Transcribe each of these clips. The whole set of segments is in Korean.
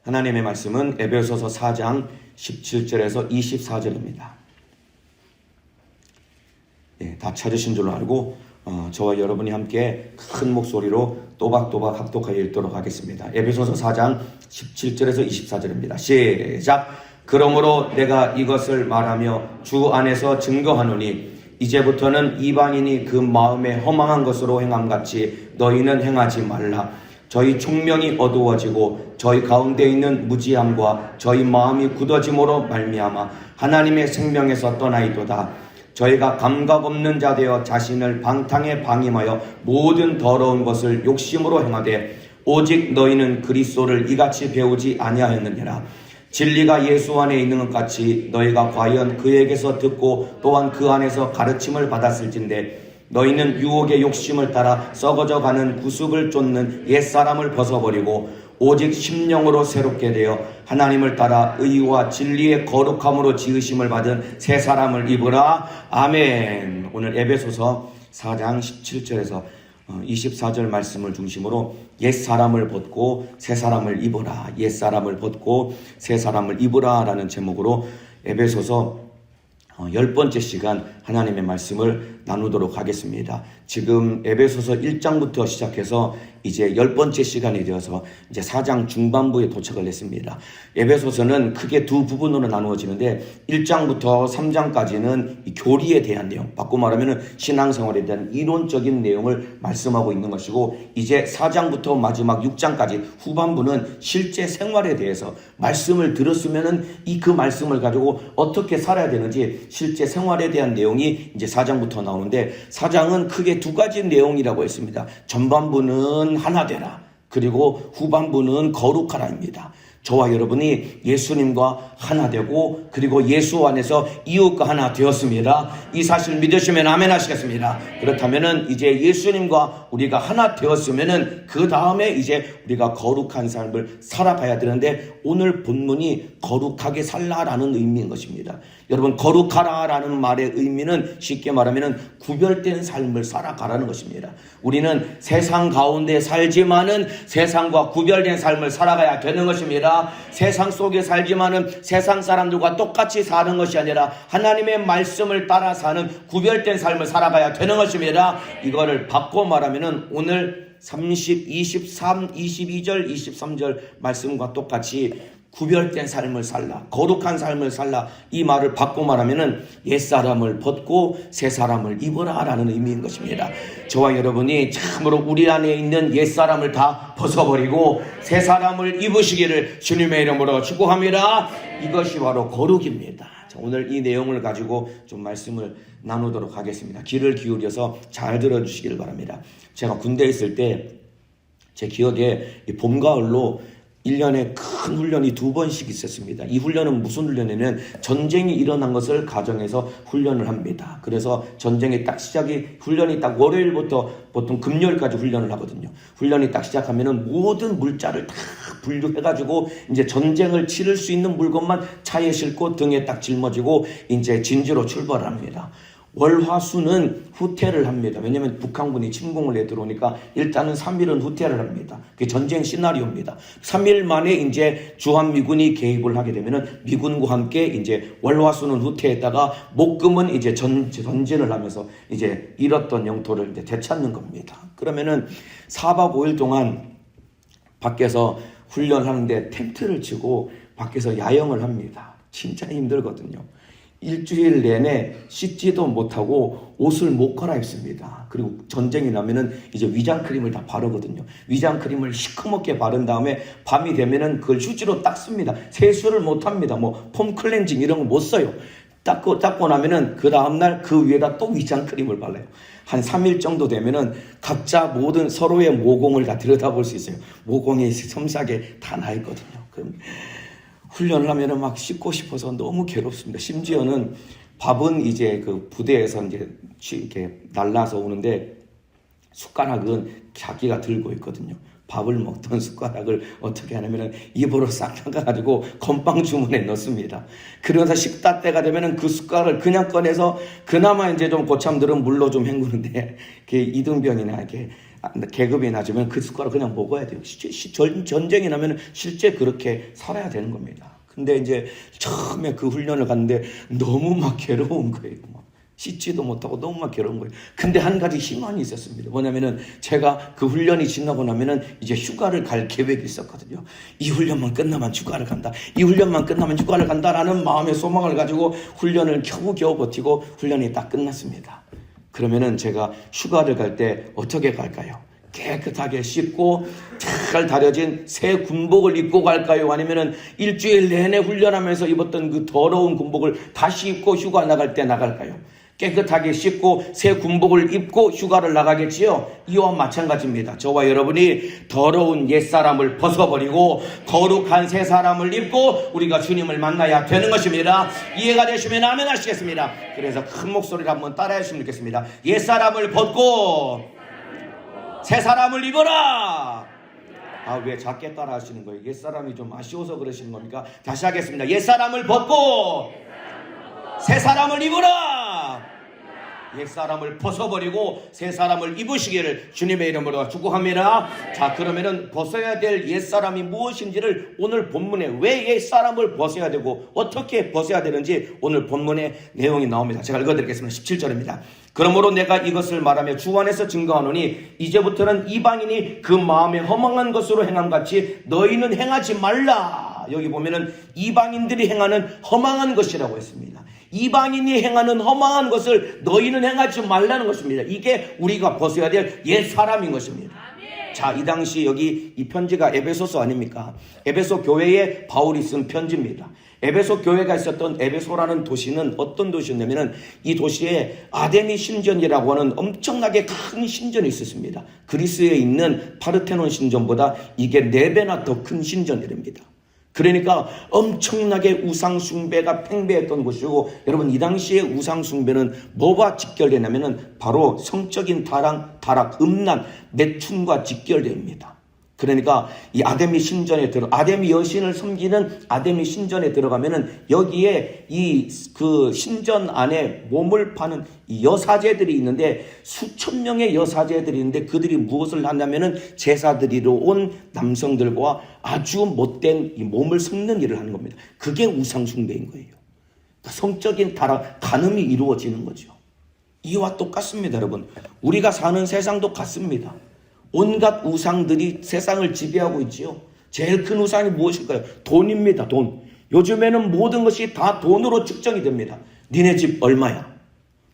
하나님의 말씀은 에베소서 4장 17절에서 24절입니다. 다 찾으신 줄로 알고 저와 여러분이 함께 큰 목소리로 또박또박 합독하여 읽도록 하겠습니다. 에베소서 4장 17절에서 24절입니다. 시작! 그러므로 내가 이것을 말하며 주 안에서 증거하노니 이제부터는 이방인이 그 마음에 허망한 것으로 행함같이 너희는 행하지 말라. 저희 총명이 어두워지고 저희 가운데 있는 무지함과 저희 마음이 굳어짐으로 말미암아 하나님의 생명에서 떠나이도다. 저희가 감각 없는 자 되어 자신을 방탕에 방임하여 모든 더러운 것을 욕심으로 행하되 오직 너희는 그리스도를 이같이 배우지 아니하였느니라. 진리가 예수 안에 있는 것 같이 너희가 과연 그에게서 듣고 또한 그 안에서 가르침을 받았을진데 너희는 유혹의 욕심을 따라 썩어져가는 구습을 쫓는 옛사람을 벗어버리고 오직 심령으로 새롭게 되어 하나님을 따라 의와 진리의 거룩함으로 지으심을 받은 새 사람을 입으라. 아멘. 오늘 에베소서 4장 17절에서 24절 말씀을 중심으로 옛사람을 벗고 새사람을 입으라, 옛사람을 벗고 새사람을 입으라 라는 제목으로 에베소서 10번째 시간 하나님의 말씀을 나누도록 하겠습니다. 지금 에베소서 1장부터 시작해서 이제 10번째 시간이 되어서 이제 4장 중반부에 도착을 했습니다. 에베소서는 크게 두 부분으로 나누어지는데 1장부터 3장까지는 이 교리에 대한 내용, 바꿔 말하면 신앙생활에 대한 이론적인 내용을 말씀하고 있는 것이고 이제 4장부터 마지막 6장까지 후반부는 실제 생활에 대해서 말씀을 들었으면은 그 말씀을 가지고 어떻게 살아야 되는지 실제 생활에 대한 내용이 이제 4장부터 나오는데 4장은 크게 두 가지 내용이라고 했습니다. 전반부는 하나 되라. 그리고 후반부는 거룩하라입니다. 저와 여러분이 예수님과 하나 되고 그리고 예수 안에서 이웃과 하나 되었습니다. 이 사실 믿으시면 아멘 하시겠습니다. 그렇다면은 이제 예수님과 우리가 하나 되었으면은 그 다음에 이제 우리가 거룩한 삶을 살아가야 되는데 오늘 본문이 거룩하게 살라라는 의미인 것입니다. 여러분 거룩하라라는 말의 의미는 쉽게 말하면 구별된 삶을 살아가라는 것입니다. 우리는 세상 가운데 살지만은 세상과 구별된 삶을 살아가야 되는 것입니다. 세상 속에 살지만은 세상 사람들과 똑같이 사는 것이 아니라 하나님의 말씀을 따라 사는 구별된 삶을 살아가야 되는 것입니다. 이거를 바꿔 말하면은 오늘 30, 23, 22절, 23절 말씀과 똑같이 구별된 삶을 살라, 거룩한 삶을 살라 이 말을 바꿔 말하면은 옛사람을 벗고 새사람을 입으라 라는 의미인 것입니다. 저와 여러분이 참으로 우리 안에 있는 옛사람을 다 벗어버리고 새사람을 입으시기를 주님의 이름으로 축복합니다. 이것이 바로 거룩입니다. 오늘 이 내용을 가지고 좀 말씀을 나누도록 하겠습니다. 귀를 기울여서 잘 들어주시기를 바랍니다. 제가 군대에 있을 때 제 기억에 봄, 가을로 1년에 큰 훈련이 2번씩 있었습니다. 이 훈련은 무슨 훈련이냐면 전쟁이 일어난 것을 가정해서 훈련을 합니다. 그래서 전쟁이 딱 훈련이 딱 월요일부터 보통 금요일까지 훈련을 하거든요. 훈련이 딱 시작하면은 모든 물자를 다 분류해가지고 이제 전쟁을 치를 수 있는 물건만 차에 싣고 등에 딱 짊어지고 이제 진지로 출발을 합니다. 월화수는 후퇴를 합니다. 왜냐하면 북한군이 침공을 해 들어오니까 일단은 3일은 후퇴를 합니다. 그게 전쟁 시나리오입니다. 3일 만에 이제 주한미군이 개입을 하게 되면은 미군과 함께 이제 월화수는 후퇴했다가 목금은 이제 전진을 하면서 이제 잃었던 영토를 이제 되찾는 겁니다. 그러면은 4박 5일 동안 밖에서 훈련하는데 텐트를 치고 밖에서 야영을 합니다. 진짜 힘들거든요. 일주일 내내 씻지도 못하고 옷을 못 갈아입습니다. 그리고 전쟁이 나면은 이제 위장크림을 다 바르거든요. 위장크림을 시커멓게 바른 다음에 밤이 되면은 그걸 휴지로 닦습니다. 세수를 못 합니다. 뭐 폼 클렌징 이런 거 못 써요. 닦고 나면은 그 다음날 그 위에다 또 위장크림을 발라요. 한 3일 정도 되면은 각자 모든 서로의 모공을 다 들여다볼 수 있어요. 모공이 섬세하게 다 나 있거든요. 그럼 훈련을 하면은 막 씻고 싶어서 너무 괴롭습니다. 심지어는 밥은 이제 그 부대에서 이제 이렇게 날라서 오는데 숟가락은 자기가 들고 있거든요. 밥을 먹던 숟가락을 어떻게 하냐면은 입으로 싹 나가가지고 건빵 주머니에 넣습니다. 그러면서 식사 때가 되면은 그 숟가락을 그냥 꺼내서 그나마 이제 좀 고참들은 물로 좀 헹구는데 이렇게 이등병이나 이렇게 계급이 낮으면 그 숟가락 그냥 먹어야 돼요. 전쟁이 나면 실제 그렇게 살아야 되는 겁니다. 근데 이제 처음에 그 훈련을 갔는데 너무 막 괴로운 거예요. 씻지도 못하고 너무 막 괴로운 거예요. 근데 한 가지 희망이 있었습니다. 뭐냐면은 제가 그 훈련이 지나고 나면은 이제 휴가를 갈 계획이 있었거든요. 이 훈련만 끝나면 휴가를 간다. 이 훈련만 끝나면 휴가를 간다라는 마음의 소망을 가지고 훈련을 겨우겨우 버티고 훈련이 딱 끝났습니다. 그러면은 제가 휴가를 갈 때 어떻게 갈까요? 깨끗하게 씻고 잘 다려진 새 군복을 입고 갈까요? 아니면은 일주일 내내 훈련하면서 입었던 그 더러운 군복을 다시 입고 휴가 나갈 때 나갈까요? 깨끗하게 씻고 새 군복을 입고 휴가를 나가겠지요? 이와 마찬가지입니다. 저와 여러분이 더러운 옛사람을 벗어버리고 거룩한 새 사람을 입고 우리가 주님을 만나야 되는 것입니다. 이해가 되시면 아멘 하시겠습니다. 그래서 큰 목소리로 한번 따라해 주시면 좋겠습니다. 옛사람을 벗고 새 사람을 입어라. 왜 작게 따라 하시는 거예요? 옛사람이 좀 아쉬워서 그러시는 겁니까? 다시 하겠습니다. 옛사람을 벗고 새 사람을 입어라. 옛사람을 벗어버리고 새 사람을 입으시기를 주님의 이름으로 축복합니다. 자, 그러면은 벗어야 될 옛사람이 무엇인지를 오늘 본문에 왜 옛사람을 벗어야 되고 어떻게 벗어야 되는지 오늘 본문의 내용이 나옵니다. 제가 읽어드리겠습니다. 17절입니다. 그러므로 내가 이것을 말하며 주 안에서 증거하노니 이제부터는 이방인이 그 마음에 허망한 것으로 행함같이 너희는 행하지 말라. 여기 보면은 이방인들이 행하는 허망한 것이라고 했습니다. 이방인이 행하는 허망한 것을 너희는 행하지 말라는 것입니다. 이게 우리가 벗어야 될 옛사람인 것입니다. 자, 이 당시 여기 이 편지가 에베소서 아닙니까? 에베소 교회에 바울이 쓴 편지입니다. 에베소 교회가 있었던 에베소라는 도시는 어떤 도시였냐면은 이 도시에 아데미 신전이라고 하는 엄청나게 큰 신전이 있었습니다. 그리스에 있는 파르테논 신전보다 이게 4배나 더 큰 신전이랍니다. 그러니까 엄청나게 우상숭배가 팽배했던 곳이고, 여러분 이 당시에 우상숭배는 뭐와 직결되냐면은 바로 성적인 타락, 음란, 매춘과 직결됩니다. 그러니까 이 아데미 신전에 아데미 여신을 섬기는 아데미 신전에 들어가면은 여기에 이 그 신전 안에 몸을 파는 이 여사제들이 있는데 수천 명의 여사제들이 있는데 그들이 무엇을 하냐면은 제사드리러 온 남성들과 아주 못된 이 몸을 섞는 일을 하는 겁니다. 그게 우상숭배인 거예요. 그러니까 성적인 타락, 간음이 이루어지는 거죠. 이와 똑같습니다, 여러분. 우리가 사는 세상도 같습니다. 온갖 우상들이 세상을 지배하고 있지요. 제일 큰 우상이 무엇일까요? 돈입니다. 돈. 요즘에는 모든 것이 다 돈으로 측정이 됩니다. 니네 집 얼마야?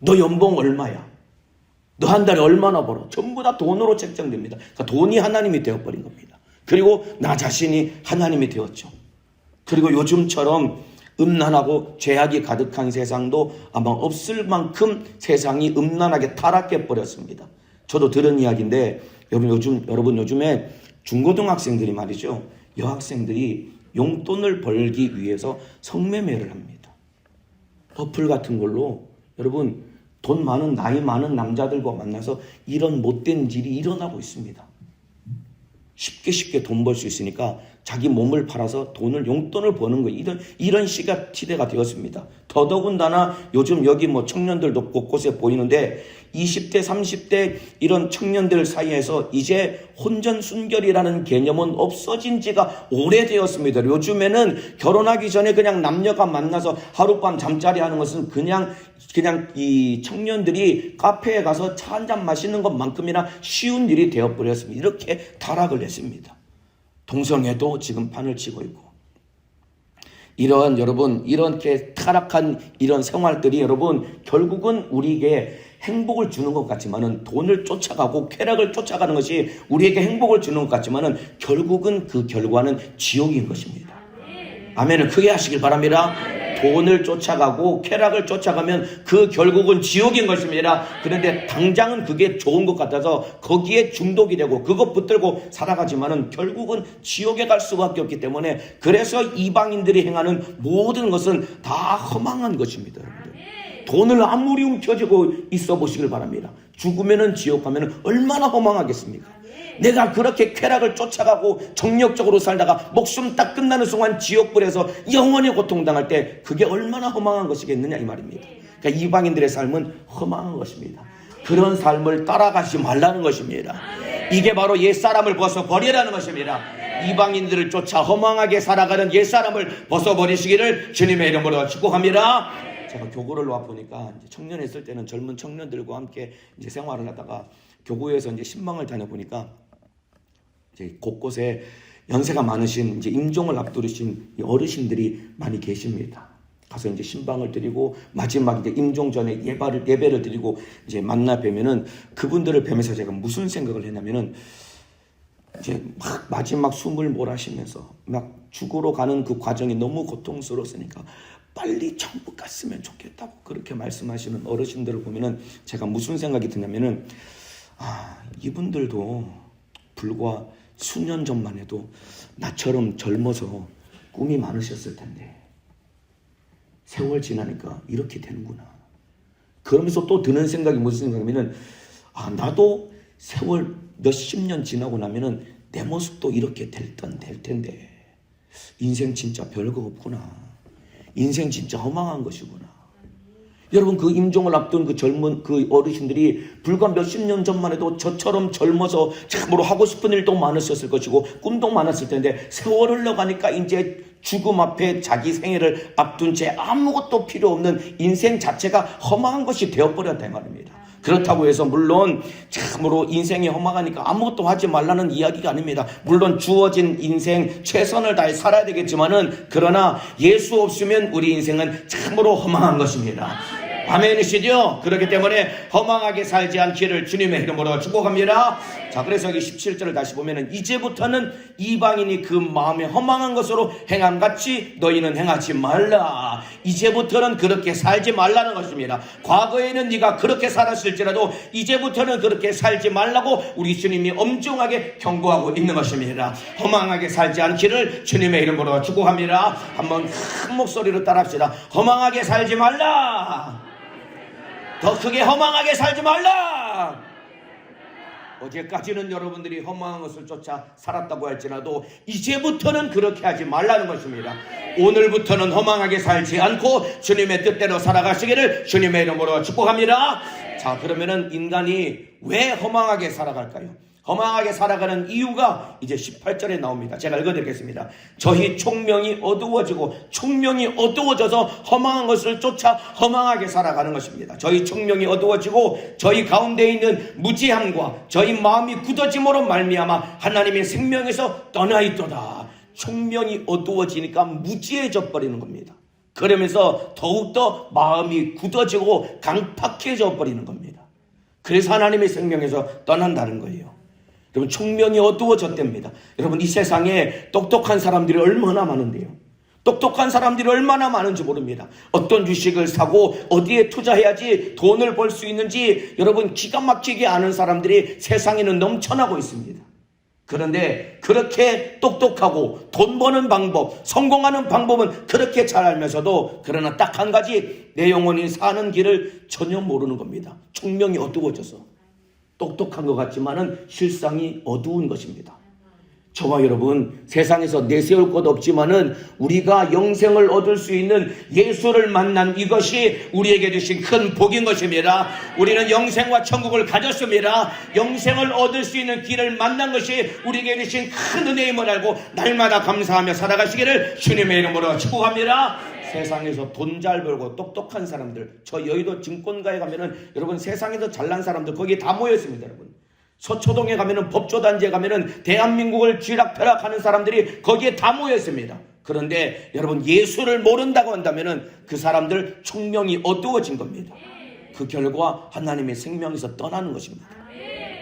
너 연봉 얼마야? 너 한 달에 얼마나 벌어? 전부 다 돈으로 책정됩니다. 그러니까 돈이 하나님이 되어버린 겁니다. 그리고 나 자신이 하나님이 되었죠. 그리고 요즘처럼 음란하고 죄악이 가득한 세상도 아마 없을 만큼 세상이 음란하게 타락해 버렸습니다. 저도 들은 이야기인데 여러분 요즘에 중고등학생들이 말이죠. 여학생들이 용돈을 벌기 위해서 성매매를 합니다. 어플 같은 걸로 여러분 돈 많은 나이 많은 남자들과 만나서 이런 못된 일이 일어나고 있습니다. 쉽게 돈 벌 수 있으니까 자기 몸을 팔아서 용돈을 버는 거예요. 이런 시대가 되었습니다. 더더군다나 요즘 여기 청년들도 곳곳에 보이는데 20대, 30대 이런 청년들 사이에서 이제 혼전순결이라는 개념은 없어진 지가 오래되었습니다. 요즘에는 결혼하기 전에 그냥 남녀가 만나서 하룻밤 잠자리 하는 것은 그냥 이 청년들이 카페에 가서 차 한잔 마시는 것만큼이나 쉬운 일이 되어버렸습니다. 이렇게 타락을 했습니다. 동성애도 지금 판을 치고 있고, 이렇게 타락한 이런 생활들이 여러분 결국은 우리에게 행복을 주는 것 같지만은 돈을 쫓아가고 쾌락을 쫓아가는 것이 우리에게 행복을 주는 것 같지만은 결국은 그 결과는 지옥인 것입니다. 아멘을 크게 하시길 바랍니다. 돈을 쫓아가고 쾌락을 쫓아가면 그 결국은 지옥인 것입니다. 그런데 당장은 그게 좋은 것 같아서 거기에 중독이 되고 그것 붙들고 살아가지만은 결국은 지옥에 갈 수밖에 없기 때문에, 그래서 이방인들이 행하는 모든 것은 다 허망한 것입니다. 여러분들. 돈을 아무리 움켜쥐고 있어 보시길 바랍니다. 죽으면은 지옥 가면은 얼마나 허망하겠습니까? 내가 그렇게 쾌락을 쫓아가고 정력적으로 살다가 목숨 딱 끝나는 순간 지옥불에서 영원히 고통당할 때 그게 얼마나 허망한 것이겠느냐 이 말입니다. 그러니까 이방인들의 삶은 허망한 것입니다. 그런 삶을 따라가지 말라는 것입니다. 이게 바로 옛사람을 벗어버리라는 것입니다. 이방인들을 쫓아 허망하게 살아가는 옛사람을 벗어버리시기를 주님의 이름으로 축복합니다. 제가 교구를 와보니까 청년에 있을 때는 젊은 청년들과 함께 이제 생활을 하다가 교구에서 이제 신방을 다녀보니까 이제 곳곳에 연세가 많으신 이제 임종을 앞두르신 어르신들이 많이 계십니다. 가서 이제 신방을 드리고 마지막 이제 임종 전에 예배를 드리고 이제 만나 뵈면은 그분들을 뵈면서 제가 무슨 생각을 했냐면은 이제 막 마지막 숨을 몰아쉬면서 막 죽으러 가는 그 과정이 너무 고통스러웠으니까 빨리 천국 갔으면 좋겠다고 그렇게 말씀하시는 어르신들을 보면은 제가 무슨 생각이 드냐면은 이분들도 불과 수년 전만 해도 나처럼 젊어서 꿈이 많으셨을 텐데 세월 지나니까 이렇게 되는구나. 그러면서 또 드는 생각이 무슨 생각이냐면은 나도 세월 몇십 년 지나고 나면은 내 모습도 이렇게 될 텐데 인생 진짜 별거 없구나. 인생 진짜 허망한 것이구나. 여러분 그 임종을 앞둔 그 젊은 그 어르신들이 불과 몇십 년 전만 해도 저처럼 젊어서 참으로 하고 싶은 일도 많으셨을 것이고 꿈도 많았을 텐데 세월 흘러가니까 이제 죽음 앞에 자기 생애를 앞둔 채 아무것도 필요 없는 인생 자체가 허망한 것이 되어버렸다 이 말입니다. 그렇다고 해서 물론 참으로 인생이 허망하니까 아무것도 하지 말라는 이야기가 아닙니다. 물론 주어진 인생 최선을 다해 살아야 되겠지만은 그러나 예수 없으면 우리 인생은 참으로 허망한 것입니다. 아멘이시죠? 그렇기 때문에 허망하게 살지 않기를 주님의 이름으로 축복합니다. 자, 그래서 여기 17절을 다시 보면은 이제부터는 이방인이 그 마음에 허망한 것으로 행함같이 너희는 행하지 말라. 이제부터는 그렇게 살지 말라는 것입니다. 과거에는 네가 그렇게 살았을지라도 이제부터는 그렇게 살지 말라고 우리 주님이 엄중하게 경고하고 있는 것입니다. 허망하게 살지 않기를 주님의 이름으로 축복합니다. 한번 큰 목소리로 따라합시다. 허망하게 살지 말라. 더 크게 허망하게 살지 말라. 어제까지는 여러분들이 허망한 것을 쫓아 살았다고 할지라도 이제부터는 그렇게 하지 말라는 것입니다. 오늘부터는 허망하게 살지 않고 주님의 뜻대로 살아가시기를 주님의 이름으로 축복합니다. 자, 그러면은 인간이 왜 허망하게 살아갈까요? 허망하게 살아가는 이유가 이제 18절에 나옵니다. 제가 읽어드리겠습니다. 저희 총명이 어두워지고 총명이 어두워져서 허망한 것을 쫓아 허망하게 살아가는 것입니다. 저희 총명이 어두워지고 저희 가운데 있는 무지함과 저희 마음이 굳어짐으로 말미암아 하나님의 생명에서 떠나 있도다. 총명이 어두워지니까 무지해져 버리는 겁니다. 그러면서 더욱더 마음이 굳어지고 강팍해져 버리는 겁니다. 그래서 하나님의 생명에서 떠난다는 거예요. 여러분 총명이 어두워졌답니다. 여러분 이 세상에 똑똑한 사람들이 얼마나 많은데요. 똑똑한 사람들이 얼마나 많은지 모릅니다. 어떤 주식을 사고 어디에 투자해야지 돈을 벌 수 있는지 여러분 기가 막히게 아는 사람들이 세상에는 넘쳐나고 있습니다. 그런데 그렇게 똑똑하고 돈 버는 방법, 성공하는 방법은 그렇게 잘 알면서도 그러나 딱 한 가지 내 영혼이 사는 길을 전혀 모르는 겁니다. 총명이 어두워져서. 똑똑한 것 같지만은 실상이 어두운 것입니다. 저와 여러분 세상에서 내세울 것 없지만은 우리가 영생을 얻을 수 있는 예수를 만난 이것이 우리에게 주신 큰 복인 것입니다. 우리는 영생과 천국을 가졌습니다. 영생을 얻을 수 있는 길을 만난 것이 우리에게 주신 큰 은혜임을 알고 날마다 감사하며 살아가시기를 주님의 이름으로 축복합니다. 세상에서 돈 잘 벌고 똑똑한 사람들, 저 여의도 증권가에 가면은 여러분 세상에서 잘난 사람들 거기에 다 모여 있습니다. 여러분 서초동에 가면은 법조단지에 가면은 대한민국을 쥐락펴락하는 사람들이 거기에 다 모여 있습니다. 그런데 여러분 예수를 모른다고 한다면은 그 사람들 총명이 어두워진 겁니다. 그 결과 하나님의 생명에서 떠나는 것입니다.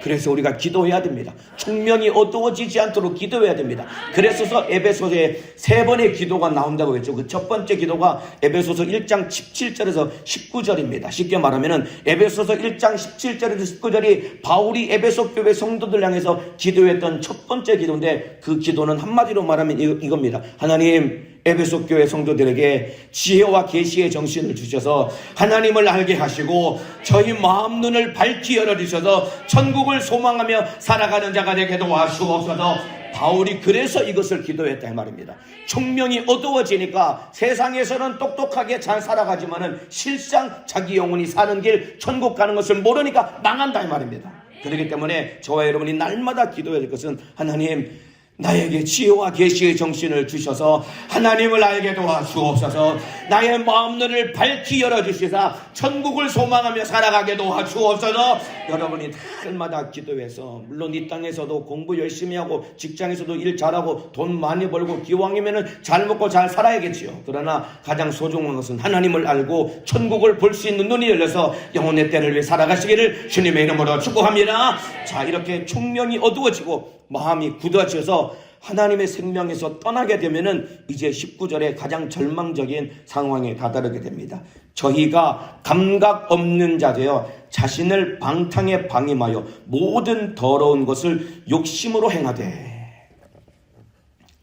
그래서 우리가 기도해야 됩니다. 총명이 어두워지지 않도록 기도해야 됩니다. 그래서 에베소서에 3번의 기도가 나온다고 했죠. 그 첫 번째 기도가 에베소서 1장 17절에서 19절입니다. 쉽게 말하면은 에베소서 1장 17절에서 19절이 바울이 에베소 교회 성도들 향해서 기도했던 첫 번째 기도인데 그 기도는 한마디로 말하면 이겁니다. 하나님, 에베소 교회 성도들에게 지혜와 계시의 정신을 주셔서 하나님을 알게 하시고 저희 마음 눈을 밝히 열어주셔서 천국을 소망하며 살아가는 자가 되게 도와주옵소서. 바울이 그래서 이것을 기도했다 이 말입니다. 총명이 어두워지니까 세상에서는 똑똑하게 잘 살아가지만은 실상 자기 영혼이 사는 길 천국 가는 것을 모르니까 망한다 이 말입니다. 그렇기 때문에 저와 여러분이 날마다 기도해야 될 것은 하나님 나에게 지혜와 계시의 정신을 주셔서 하나님을 알게 도와주옵소서. 나의 마음문을 밝히 열어주시사 천국을 소망하며 살아가게 도와주옵소서. 여러분이 날마다 기도해서 물론 이 땅에서도 공부 열심히 하고 직장에서도 일 잘하고 돈 많이 벌고 기왕이면 잘 먹고 잘 살아야겠지요. 그러나 가장 소중한 것은 하나님을 알고 천국을 볼 수 있는 눈이 열려서 영혼의 때를 위해 살아가시기를 주님의 이름으로 축복합니다. 자, 이렇게 총명이 어두워지고 마음이 굳어져서 하나님의 생명에서 떠나게 되면은 이제 19절에 가장 절망적인 상황에 다다르게 됩니다. 저희가 감각 없는 자 되어 자신을 방탕에 방임하여 모든 더러운 것을 욕심으로 행하되.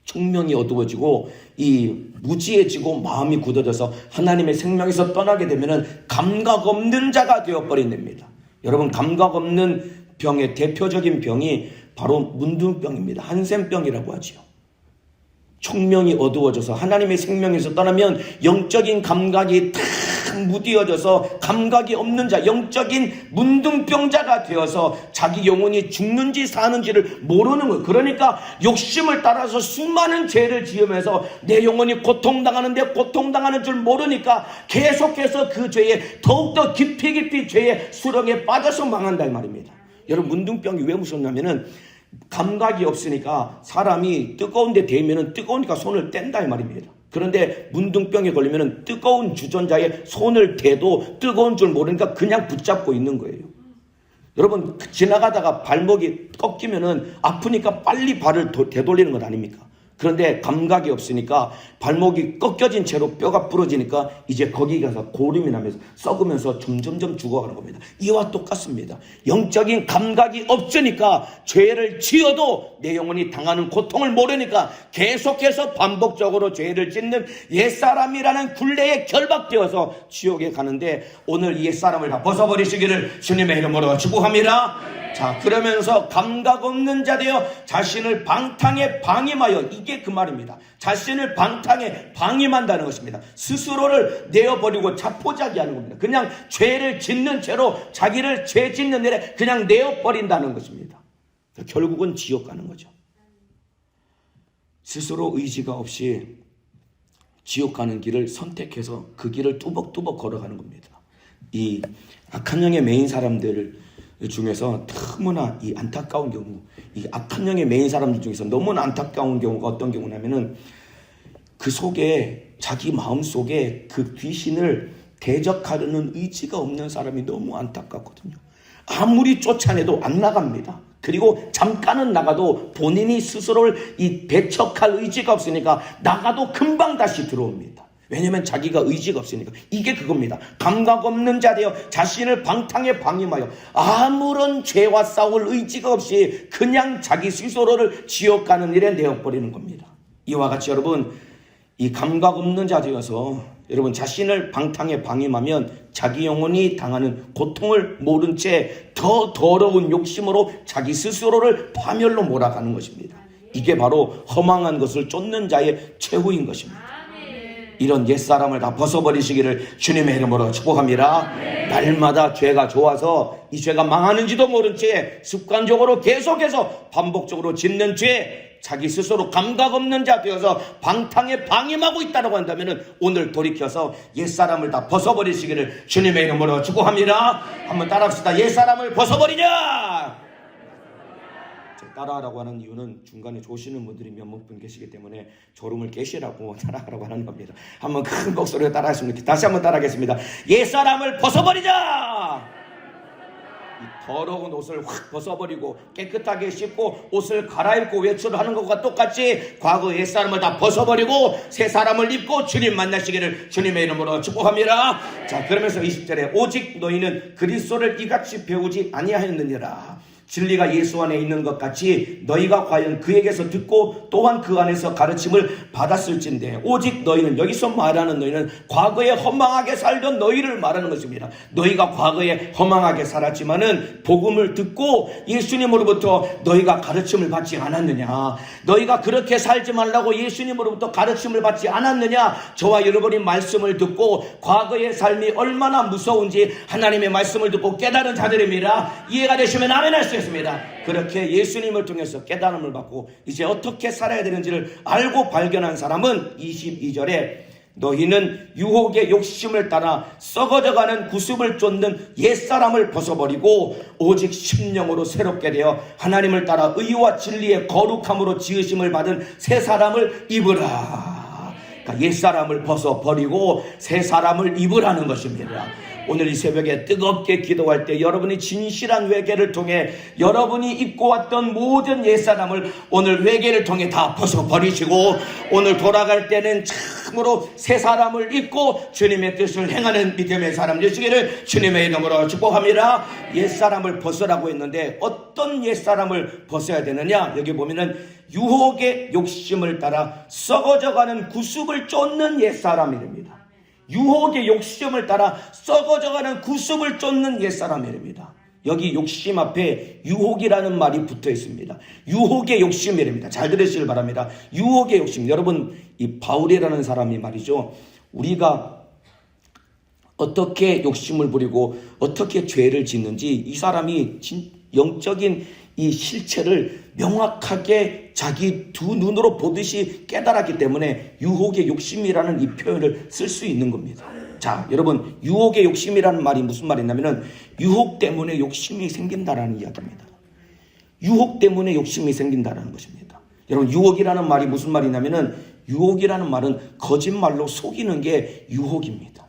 총명이 어두워지고 이 무지해지고 마음이 굳어져서 하나님의 생명에서 떠나게 되면은 감각 없는 자가 되어버린 됩니다. 여러분, 감각 없는 병의 대표적인 병이 바로 문둥병입니다. 한센병이라고 하지요. 총명이 어두워져서 하나님의 생명에서 떠나면 영적인 감각이 탁 무디어져서 감각이 없는 자, 영적인 문둥병자가 되어서 자기 영혼이 죽는지 사는지를 모르는 거예요. 그러니까 욕심을 따라서 수많은 죄를 지으면서 내 영혼이 고통당하는데 고통당하는 줄 모르니까 계속해서 그 죄에 더욱더 깊이 죄의 수렁에 빠져서 망한다 이 말입니다. 여러분, 문둥병이 왜 무섭냐면은 감각이 없으니까 사람이 뜨거운 데 대면은 뜨거우니까 손을 뗀다 이 말입니다. 그런데 문둥병에 걸리면은 뜨거운 주전자에 손을 대도 뜨거운 줄 모르니까 그냥 붙잡고 있는 거예요. 여러분, 지나가다가 발목이 꺾이면은 아프니까 빨리 발을 되돌리는 것 아닙니까? 그런데 감각이 없으니까 발목이 꺾여진 채로 뼈가 부러지니까 이제 거기 가서 고름이 나면서 썩으면서 점점점 죽어가는 겁니다. 이와 똑같습니다. 영적인 감각이 없으니까 죄를 지어도 내 영혼이 당하는 고통을 모르니까 계속해서 반복적으로 죄를 짓는 옛사람이라는 굴레에 결박되어서 지옥에 가는데, 오늘 이 옛사람을 다 벗어버리시기를 주님의 이름으로 축복합니다. 자, 그러면서 감각 없는 자 되어 자신을 방탕에 방임하여, 이게 그 말입니다. 자신을 방탕에 방임한다는 것입니다. 스스로를 내어버리고 자포자기하는 겁니다. 그냥 죄를 짓는 채로 자기를 죄 짓는 일에 그냥 내어버린다는 것입니다. 결국은 지옥 가는 거죠. 스스로 의지가 없이 지옥 가는 길을 선택해서 그 길을 뚜벅뚜벅 걸어가는 겁니다. 이 악한 영의 메인 사람들 중에서 너무나 이 안타까운 경우, 이 악한 영의 메인 사람들 중에서 너무나 안타까운 경우가 어떤 경우냐면은 그 속에, 자기 마음 속에 그 귀신을 대적하려는 의지가 없는 사람이 너무 안타깝거든요. 아무리 쫓아내도 안 나갑니다. 그리고 잠깐은 나가도 본인이 스스로를 이 배척할 의지가 없으니까 나가도 금방 다시 들어옵니다. 왜냐하면 자기가 의지가 없으니까. 이게 그겁니다. 감각 없는 자 되어 자신을 방탕에 방임하여 아무런 죄와 싸울 의지가 없이 그냥 자기 스스로를 지옥 가는 일에 내어버리는 겁니다. 이와 같이 여러분, 이 감각 없는 자 되어서 여러분 자신을 방탕에 방임하면 자기 영혼이 당하는 고통을 모른 채 더 더러운 욕심으로 자기 스스로를 파멸로 몰아가는 것입니다. 이게 바로 허망한 것을 쫓는 자의 최후인 것입니다. 이런 옛사람을 다 벗어버리시기를 주님의 이름으로 축복합니다. 날마다 죄가 좋아서 이 죄가 망하는지도 모른 채 습관적으로 계속해서 반복적으로 짓는 죄, 자기 스스로 감각 없는 자 되어서 방탕에 방임하고 있다고 한다면 오늘 돌이켜서 옛사람을 다 벗어버리시기를 주님의 이름으로 축복합니다. 한번 따라합시다. 옛사람을 벗어버리자. 따라하라고 하는 이유는 중간에 조시는 분들이 몇몇 분 계시기 때문에 졸음을 깨시라고 따라하라고 하는 겁니다. 한번 큰 목소리로 따라하시면 다시 한번 따라하겠습니다. 옛사람을 벗어버리자. 이 더러운 옷을 확 벗어버리고 깨끗하게 씻고 옷을 갈아입고 외출을 하는 것과 똑같이 과거 옛사람을 다 벗어버리고 새 사람을 입고 주님 만나시기를 주님의 이름으로 축복합니다. 자, 그러면서 20절에 오직 너희는 그리스도를 이같이 배우지 아니하였느니라. 진리가 예수 안에 있는 것 같이 너희가 과연 그에게서 듣고 또한 그 안에서 가르침을 받았을진데 오직 너희는, 여기서 말하는 너희는 과거에 허망하게 살던 너희를 말하는 것입니다. 너희가 과거에 허망하게 살았지만은 복음을 듣고 예수님으로부터 너희가 가르침을 받지 않았느냐? 너희가 그렇게 살지 말라고 예수님으로부터 가르침을 받지 않았느냐? 저와 여러분이 말씀을 듣고 과거의 삶이 얼마나 무서운지 하나님의 말씀을 듣고 깨달은 자들입니다. 이해가 되시면 아멘 할 수 있습니다. 그렇게 예수님을 통해서 깨달음을 받고 이제 어떻게 살아야 되는지를 알고 발견한 사람은 22절에 너희는 유혹의 욕심을 따라 썩어져가는 구습을 쫓는 옛사람을 벗어버리고 오직 심령으로 새롭게 되어 하나님을 따라 의와 진리의 거룩함으로 지으심을 받은 새 사람을 입으라. 그러니까 옛사람을 벗어버리고 새 사람을 입으라는 것입니다. 오늘 이 새벽에 뜨겁게 기도할 때 여러분이 진실한 회개를 통해 여러분이 입고 왔던 모든 옛사람을 오늘 회개를 통해 다 벗어버리시고 오늘 돌아갈 때는 참으로 새 사람을 입고 주님의 뜻을 행하는 믿음의 사람 되시기를 주님의 이름으로 축복합니다. 옛사람을 벗으라고 했는데 어떤 옛사람을 벗어야 되느냐? 여기 보면은 유혹의 욕심을 따라 썩어져가는 구습을 쫓는 옛사람이랍니다. 유혹의 욕심을 따라 썩어져가는 구습을 쫓는 옛사람이랍니다. 여기 욕심 앞에 유혹이라는 말이 붙어 있습니다. 유혹의 욕심이랍니다. 잘 들으시길 바랍니다. 유혹의 욕심. 여러분, 이 바울이라는 사람이 말이죠, 우리가 어떻게 욕심을 부리고 어떻게 죄를 짓는지 이 사람이 영적인 이 실체를 명확하게 자기 두 눈으로 보듯이 깨달았기 때문에 유혹의 욕심이라는 이 표현을 쓸 수 있는 겁니다. 자, 여러분, 유혹의 욕심이라는 말이 무슨 말이냐면은 유혹 때문에 욕심이 생긴다라는 이야기입니다. 유혹 때문에 욕심이 생긴다라는 것입니다. 여러분, 유혹이라는 말이 무슨 말이냐면은 유혹이라는 말은 거짓말로 속이는 게 유혹입니다.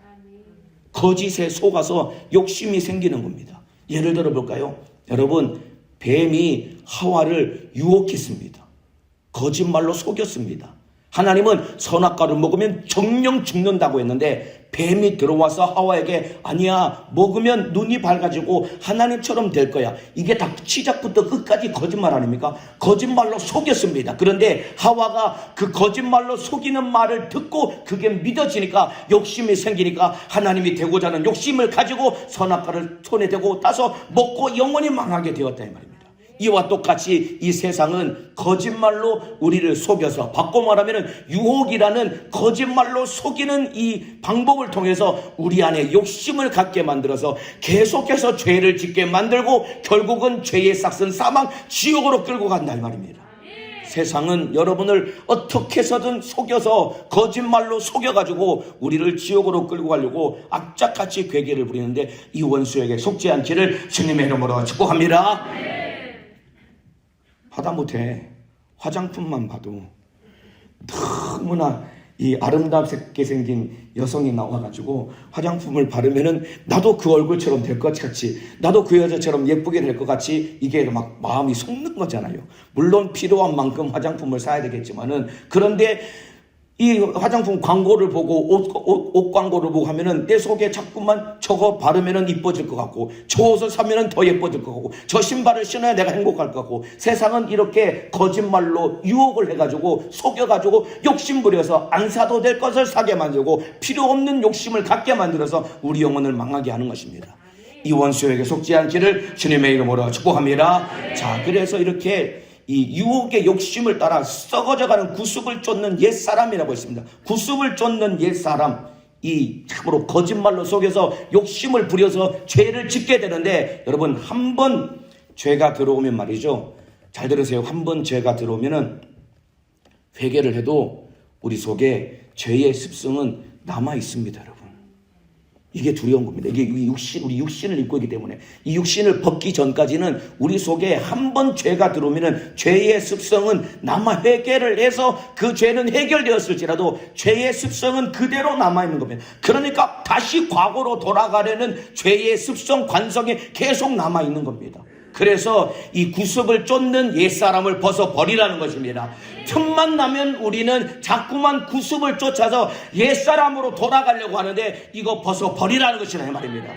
거짓에 속아서 욕심이 생기는 겁니다. 예를 들어 볼까요? 여러분, 뱀이 하와를 유혹했습니다. 거짓말로 속였습니다. 하나님은 선악과를 먹으면 정령 죽는다고 했는데 뱀이 들어와서 하와에게 아니야, 먹으면 눈이 밝아지고 하나님처럼 될 거야. 이게 다 시작부터 끝까지 거짓말 아닙니까? 거짓말로 속였습니다. 그런데 하와가 그 거짓말로 속이는 말을 듣고 그게 믿어지니까 욕심이 생기니까 하나님이 되고자 하는 욕심을 가지고 선악과를 손에 대고 따서 먹고 영원히 망하게 되었다 이 말입니다. 이와 똑같이 이 세상은 거짓말로 우리를 속여서, 바꿔 말하면 유혹이라는 거짓말로 속이는 이 방법을 통해서 우리 안에 욕심을 갖게 만들어서 계속해서 죄를 짓게 만들고 결국은 죄의 싹은 사망, 지옥으로 끌고 간다 이 말입니다. 세상은 여러분을 어떻게 해서든 속여서 거짓말로 속여가지고 우리를 지옥으로 끌고 가려고 악착같이 괴계를 부리는데 이 원수에게 속지 않기를 주님의 이름으로 축복합니다. 하다못해 화장품만 봐도 너무나 이 아름답게 생긴 여성이 나와가지고 화장품을 바르면은 나도 그 얼굴처럼 될 것 같이, 나도 그 여자처럼 예쁘게 될 것 같이 이게 막 마음이 속는 거잖아요. 물론 필요한 만큼 화장품을 사야 되겠지만은, 그런데 이 화장품 광고를 보고 옷 광고를 보고 하면은 내 속에 자꾸만 저거 바르면은 이뻐질 것 같고, 저 옷을 사면은 더 예뻐질 것 같고, 저 신발을 신어야 내가 행복할 것 같고, 세상은 이렇게 거짓말로 유혹을 해가지고 속여가지고 욕심 부려서 안 사도 될 것을 사게 만들고 필요 없는 욕심을 갖게 만들어서 우리 영혼을 망하게 하는 것입니다. 이 원수에게 속지 않기를 주님의 이름으로 축복합니다. 자, 그래서 이렇게 이 유혹의 욕심을 따라 썩어져가는 구습을 쫓는 옛사람이라고 했습니다. 구습을 쫓는 옛사람, 이 참으로 거짓말로 속여서 욕심을 부려서 죄를 짓게 되는데, 여러분, 한 번 죄가 들어오면 말이죠, 잘 들으세요. 한 번 죄가 들어오면은 회개를 해도 우리 속에 죄의 습성은 남아 있습니다, 여러분. 이게 두려운 겁니다. 이게 우리 육신을 입고 있기 때문에 이 육신을 벗기 전까지는 우리 속에 한 번 죄가 들어오면은 죄의 습성은 남아, 회개를 해서 그 죄는 해결되었을지라도 죄의 습성은 그대로 남아있는 겁니다. 그러니까 다시 과거로 돌아가려는 죄의 습성, 관성이 계속 남아있는 겁니다. 그래서 이 구습을 쫓는 옛사람을 벗어버리라는 것입니다. 틈만 나면 우리는 자꾸만 구습을 쫓아서 옛사람으로 돌아가려고 하는데 이거 벗어버리라는 것이라 말입니다.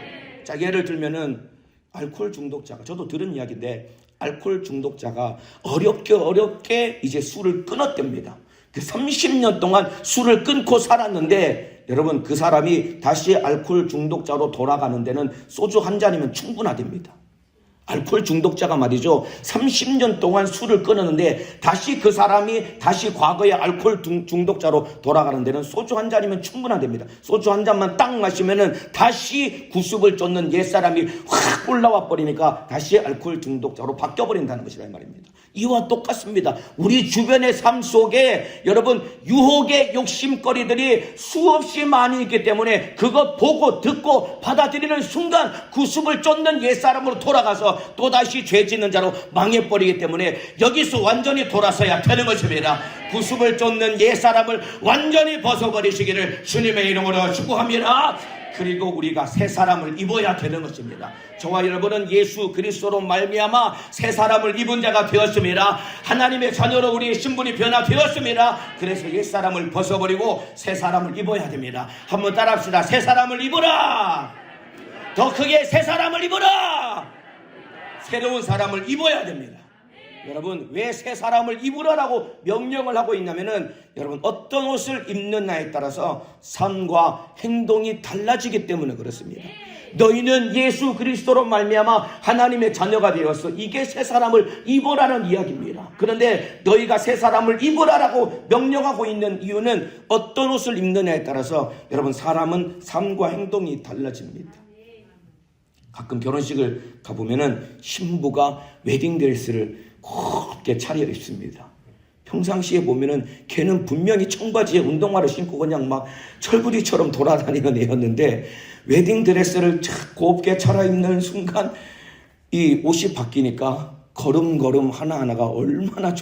자, 예를 들면은 알코올 중독자가, 저도 들은 이야기인데 알코올 중독자가 어렵게 이제 술을 끊었답니다. 그 30년 동안 술을 끊고 살았는데 여러분 그 사람이 다시 알코올 중독자로 돌아가는 데는 소주 한 잔이면 충분하답니다. 알코올 중독자가 말이죠. 30년 동안 술을 끊었는데 다시 그 사람이 다시 과거의 알코올 중독자로 돌아가는 데는 소주 한 잔이면 충분하답니다. 소주 한 잔만 딱 마시면은 다시 구습을 쫓는 옛사람이 확 올라와 버리니까 다시 알코올 중독자로 바뀌어 버린다는 것이라 이 말입니다. 이와 똑같습니다. 우리 주변의 삶 속에 여러분 유혹의 욕심거리들이 수없이 많이 있기 때문에 그거 보고 듣고 받아들이는 순간 구습을 쫓는 옛사람으로 돌아가서 또다시 죄 짓는 자로 망해버리기 때문에 여기서 완전히 돌아서야 되는 것입니다. 구습을 쫓는 옛사람을 완전히 벗어버리시기를 주님의 이름으로 축복합니다. 그리고 우리가 새 사람을 입어야 되는 것입니다. 저와 여러분은 예수 그리스도로 말미암아 새 사람을 입은 자가 되었습니다. 하나님의 자녀로 우리의 신분이 변화되었습니다. 그래서 옛 사람을 벗어버리고 새 사람을 입어야 됩니다. 한번 따라합시다. 새 사람을 입으라. 더 크게 새 사람을 입으라. 새로운 사람을 입어야 됩니다. 여러분 왜 새 사람을 입으라라고 명령을 하고 있냐면은 여러분 어떤 옷을 입느냐에 따라서 삶과 행동이 달라지기 때문에 그렇습니다. 너희는 예수 그리스도로 말미암아 하나님의 자녀가 되었어. 이게 새 사람을 입으라는 이야기입니다. 그런데 너희가 새 사람을 입으라라고 명령하고 있는 이유는 어떤 옷을 입느냐에 따라서 여러분 사람은 삶과 행동이 달라집니다. 가끔 결혼식을 가보면은 신부가 웨딩드레스를 곱게 차려 입습니다. 평상시에 보면은 걔는 분명히 청바지에 운동화를 신고 그냥 막 철부지처럼 돌아다니는 애였는데 웨딩드레스를 곱게 차려입는 순간 이 옷이 바뀌니까 걸음걸음 하나하나가 얼마나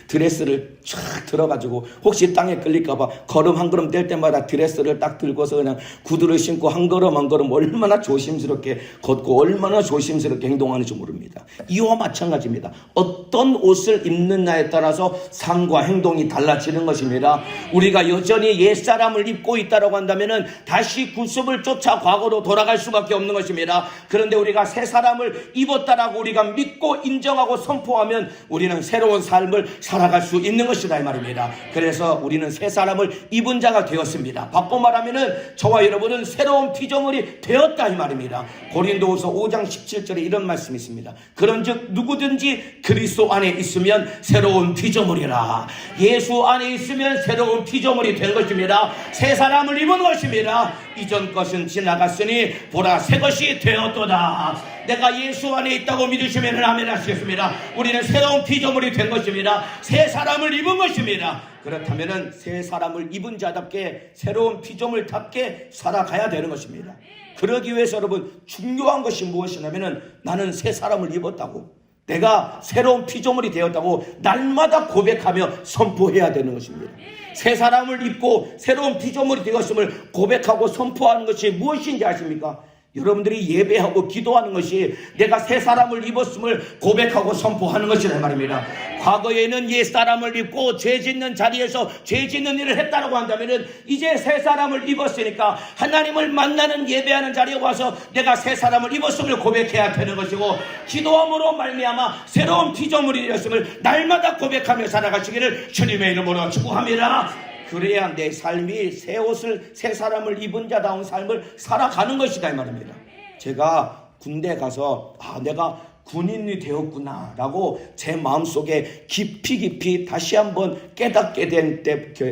드레스를 쫙 들어가지고 혹시 땅에 끌릴까봐 걸음 한 걸음 뗄 때마다 드레스를 딱 들고서 그냥 구두를 신고 한 걸음 한 걸음 얼마나 조심스럽게 걷고 얼마나 조심스럽게 행동하는지 모릅니다. 이와 마찬가지입니다. 어떤 옷을 입느냐에 따라서 삶과 행동이 달라지는 것입니다. 우리가 여전히 옛사람을 입고 있다고 한다면 다시 구습을 쫓아 과거로 돌아갈 수밖에 없는 것입니다. 그런데 우리가 새 사람을 입었다라고 우리가 믿고 인정하고 선포하면 우리는 새로운 삶을 살아갈 수 있는 것이다 이 말입니다. 그래서 우리는 새 사람을 입은 자가 되었습니다. 바꿔 말하면은 저와 여러분은 새로운 피조물이 되었다 이 말입니다. 고린도후서 5장 17절에 이런 말씀이 있습니다. 그런즉 누구든지 그리스도 안에 있으면 새로운 피조물이라. 예수 안에 있으면 새로운 피조물이 된 것입니다. 새 사람을 입은 것입니다. 이전 것은 지나갔으니 보라 새 것이 되었도다. 내가 예수 안에 있다고 믿으시면 아멘 하시겠습니다. 우리는 새로운 피조물이 된 것입니다. 새 사람을 입은 것입니다. 그렇다면 새 사람을 입은 자답게 새로운 피조물답게 살아가야 되는 것입니다. 그러기 위해서 여러분 중요한 것이 무엇이냐면 나는 새 사람을 입었다고 내가 새로운 피조물이 되었다고 날마다 고백하며 선포해야 되는 것입니다. 새 사람을 입고 새로운 피조물이 되었음을 고백하고 선포하는 것이 무엇인지 아십니까? 여러분들이 예배하고 기도하는 것이 내가 새 사람을 입었음을 고백하고 선포하는 것이란 말입니다. 과거에는 옛 사람을 입고 죄 짓는 자리에서 죄 짓는 일을 했다고 한다면 이제 새 사람을 입었으니까 하나님을 만나는 예배하는 자리에 와서 내가 새 사람을 입었음을 고백해야 되는 것이고 기도함으로 말미암아 새로운 피조물이 되었음을 날마다 고백하며 살아가시기를 주님의 이름으로 축복합니다. 그래야 내 삶이 새 옷을 새 사람을 입은 자다운 삶을 살아가는 것이다 이 말입니다. 제가 군대 가서 내가 군인이 되었구나 라고 제 마음속에 깊이 다시 한번 깨닫게 된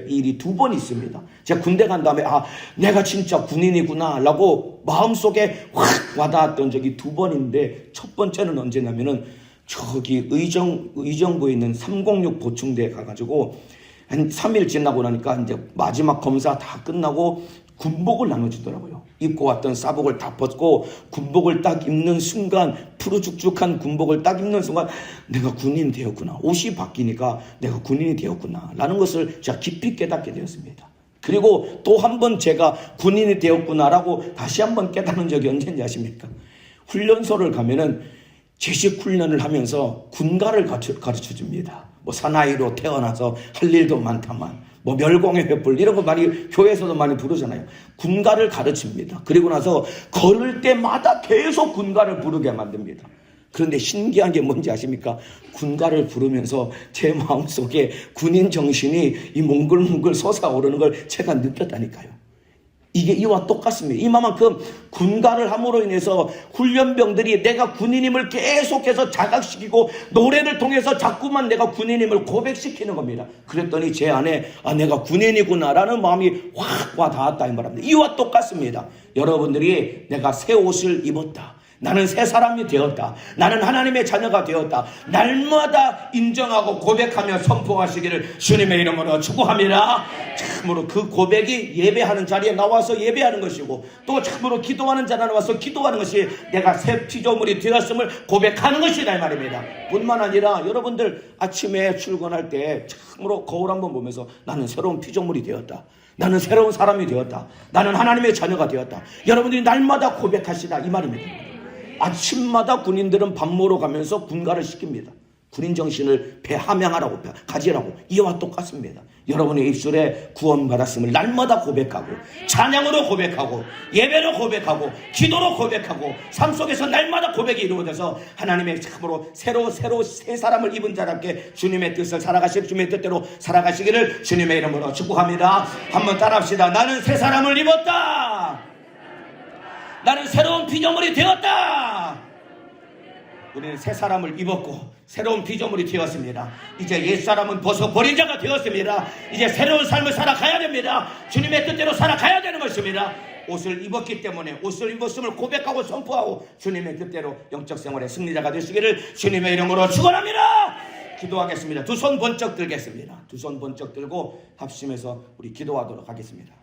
일이 2번 있습니다. 제가 군대 간 다음에 내가 진짜 군인이구나 라고 마음속에 확 와닿았던 적이 2번인데 첫 번째는 언제냐면은 저기 의정부에 있는 306 보충대에 가가지고 한 3일 지나고 나니까 이제 마지막 검사 다 끝나고 군복을 나눠주더라고요. 입고 왔던 사복을 다 벗고 군복을 딱 입는 순간 푸르죽죽한 군복을 딱 입는 순간 내가 군인이 되었구나. 옷이 바뀌니까 내가 군인이 되었구나 라는 것을 제가 깊이 깨닫게 되었습니다. 그리고 또 한 번 제가 군인이 되었구나라고 다시 한번 깨닫는 적이 언제인지 아십니까? 훈련소를 가면은 제식 훈련을 하면서 군가를 가르쳐 줍니다. 사나이로 태어나서 할 일도 많다만 멸공의 횃불 이런 거 많이 교회에서도 많이 부르잖아요. 군가를 가르칩니다. 그리고 나서 걸을 때마다 계속 군가를 부르게 만듭니다. 그런데 신기한 게 뭔지 아십니까? 군가를 부르면서 제 마음속에 군인 정신이 이 몽글몽글 솟아오르는 걸 제가 느꼈다니까요. 이게 이와 똑같습니다. 이만큼 군가를 함으로 인해서 훈련병들이 내가 군인임을 계속해서 자각시키고 노래를 통해서 자꾸만 내가 군인임을 고백시키는 겁니다. 그랬더니 제 안에 내가 군인이구나라는 마음이 확 와 닿았다 이 말입니다. 이와 똑같습니다. 여러분들이 내가 새 옷을 입었다. 나는 새 사람이 되었다. 나는 하나님의 자녀가 되었다. 날마다 인정하고 고백하며 선포하시기를 주님의 이름으로 축복합니다. 참으로 그 고백이 예배하는 자리에 나와서 예배하는 것이고 또 참으로 기도하는 자리에 나와서 기도하는 것이 내가 새 피조물이 되었음을 고백하는 것이다 이 말입니다. 뿐만 아니라 여러분들 아침에 출근할 때 참으로 거울 한번 보면서 나는 새로운 피조물이 되었다. 나는 새로운 사람이 되었다. 나는 하나님의 자녀가 되었다. 여러분들이 날마다 고백하시다 이 말입니다. 아침마다 군인들은 밥 먹으러 가면서 군가를 시킵니다. 군인 정신을 함양하라고 가지라고. 이와 똑같습니다. 여러분의 입술에 구원받았음을 날마다 고백하고 찬양으로 고백하고 예배로 고백하고 기도로 고백하고 삶 속에서 날마다 고백이 이루어져서 하나님의 참으로 새로 새 사람을 입은 자답게 주님의 뜻을 살아가실 주님의 뜻대로 살아가시기를 주님의 이름으로 축복합니다. 한번 따라합시다. 나는 새 사람을 입었다. 나는 새로운 피조물이 되었다. 우리는 새 사람을 입었고 새로운 피조물이 되었습니다. 이제 옛사람은 벗어버린 자가 되었습니다. 이제 새로운 삶을 살아가야 됩니다. 주님의 뜻대로 살아가야 되는 것입니다. 옷을 입었기 때문에 옷을 입었음을 고백하고 선포하고 주님의 뜻대로 영적 생활의 승리자가 되시기를 주님의 이름으로 축원합니다. 기도하겠습니다. 두 손 번쩍 들겠습니다. 두 손 번쩍 들고 합심해서 우리 기도하도록 하겠습니다.